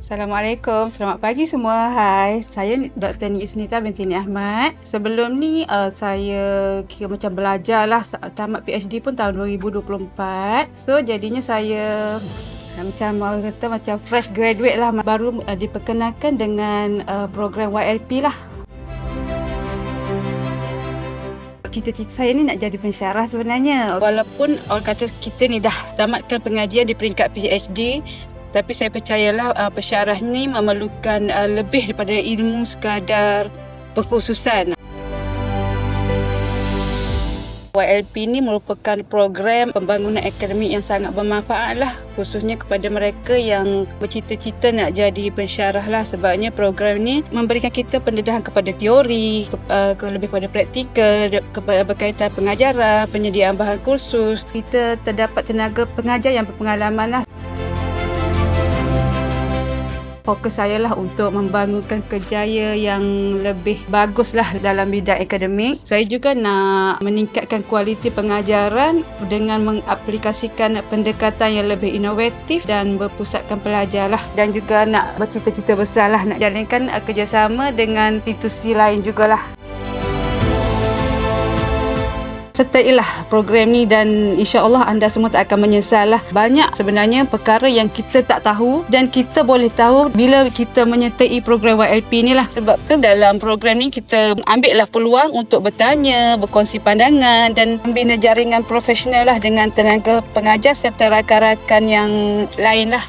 Assalamualaikum, selamat pagi semua. Hai, saya Dr. Yusnita binti Ni Ahmad. Sebelum ni saya kira macam belajar lah, tamat PhD pun tahun 2024. So jadinya saya macam orang kata macam fresh graduate lah, baru diperkenalkan dengan program YLP lah. Cita-cita saya ni nak jadi pensyarah sebenarnya. Walaupun orang kata kita ni dah tamatkan pengajian di peringkat PhD, tapi saya percayalah pensyarah ni memerlukan lebih daripada ilmu sekadar perkhususan. YLP ni merupakan program pembangunan akademik yang sangat bermanfaat lah, khususnya kepada mereka yang bercita-cita nak jadi pensyarah lah, sebabnya program ni memberikan kita pendedahan kepada teori, lebih kepada praktikal, kepada berkaitan pengajaran, penyediaan bahan kursus. Kita terdapat tenaga pengajar yang berpengalaman lah. Fokus saya lah untuk membangunkan kerjaya yang lebih bagus lah dalam bidang akademik. Saya juga nak meningkatkan kualiti pengajaran dengan mengaplikasikan pendekatan yang lebih inovatif dan berpusatkan pelajar lah. Dan juga nak bercita-cita besar lah, nak jalankan kerjasama dengan institusi lain jugalah. Sertailah program ni dan insya-Allah anda semua tak akan menyesal lah. Banyak sebenarnya perkara yang kita tak tahu dan kita boleh tahu bila kita menyertai program YLP ni lah. Sebab tu dalam program ni kita ambil lah peluang untuk bertanya, berkongsi pandangan dan membina jaringan profesional lah dengan tenaga pengajar serta rakan-rakan yang lain lah.